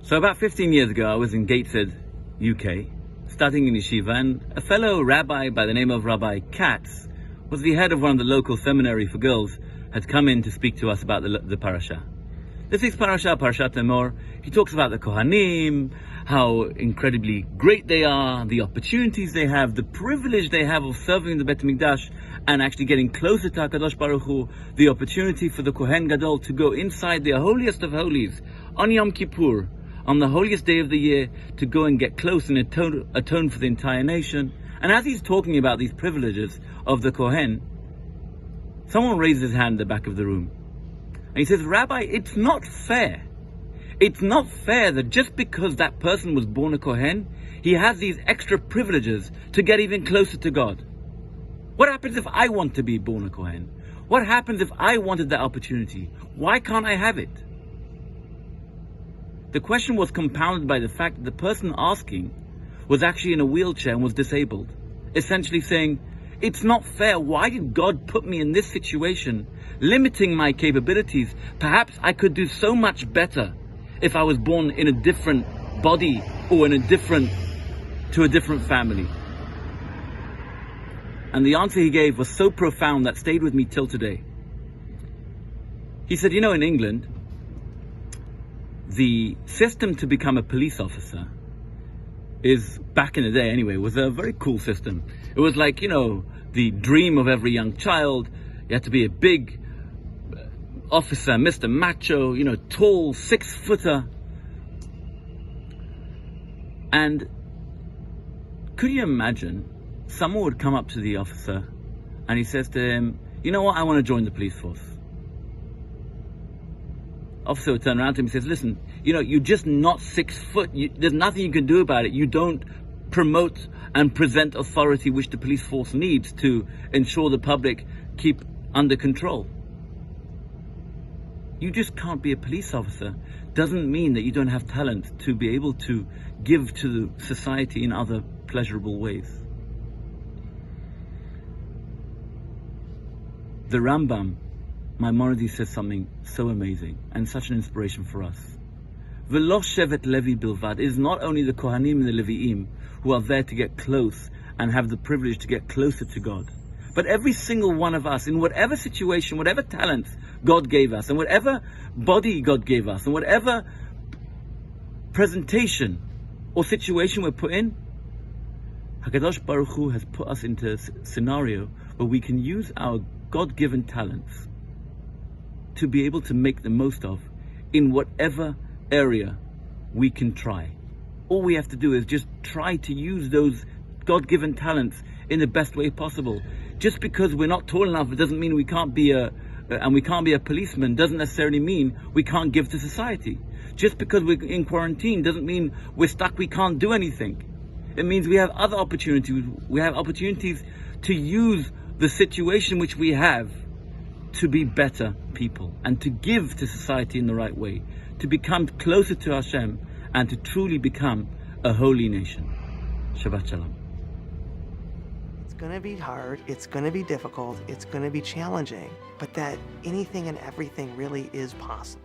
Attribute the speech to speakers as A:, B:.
A: So about 15 years ago, I was in Gateshead, UK, studying in yeshiva, and a fellow rabbi by the name of Rabbi Katz was the head of one of the local seminary for girls, had come in to speak to us about the parasha. This week's parasha, Parashat Emor, he talks about the Kohanim, how incredibly great they are, the opportunities they have, the privilege they have of serving the Beit HaMikdash and actually getting closer to HaKadosh Baruch Hu, the opportunity for the Kohen Gadol to go inside the holiest of holies on Yom Kippur, on the holiest day of the year, to go and get close and atone for the entire nation. And as he's talking about these privileges of the Kohen, someone raised his hand in the back of the room. And he says, Rabbi, it's not fair. It's not fair that just because that person was born a Kohen, he has these extra privileges to get even closer to God. What happens if I want to be born a Kohen? What happens if I wanted that opportunity? Why can't I have it? The question was compounded by the fact that the person asking was actually in a wheelchair and was disabled. Essentially saying, it's not fair. Why did God put me in this situation, limiting my capabilities? Perhaps I could do so much better if I was born in a different body or to a different family. And the answer he gave was so profound that stayed with me till today. He said, in England, the system to become a police officer is, back in the day anyway, was a very cool system. It was like, the dream of every young child. You had to be a big officer, Mr. Macho, tall, 6-footer. And could you imagine someone would come up to the officer and he says to him, you know what, I want to join the police force. Officer would turn around to him and says, listen, you're just not 6 foot. There's nothing you can do about it. You don't promote and present authority which the police force needs to ensure the public keep under control. You just can't be a police officer. Doesn't mean that you don't have talent to be able to give to the society in other pleasurable ways. The Rambam, Maimonides, says something so amazing and such an inspiration for us. V'lo shevet Levi bilvad is not only the Kohanim and the Levi'im who are there to get close and have the privilege to get closer to God, but every single one of us, in whatever situation, whatever talents God gave us, and whatever body God gave us, and whatever presentation or situation we're put in, HaKadosh Baruch Hu has put us into a scenario where we can use our God-given talents to be able to make the most of in whatever area we can try. All we have to do is just try to use those God-given talents in the best way possible. Just because we're not tall enough, it doesn't mean we can't be a policeman, doesn't necessarily mean we can't give to society. Just because we're in quarantine doesn't mean we're stuck, we can't do anything. It means we have other opportunities. We have opportunities to use the situation which we have to be better people and to give to society in the right way, to become closer to Hashem and to truly become a holy nation. Shabbat Shalom.
B: It's going to be hard, it's going to be difficult, it's going to be challenging, but that anything and everything really is possible.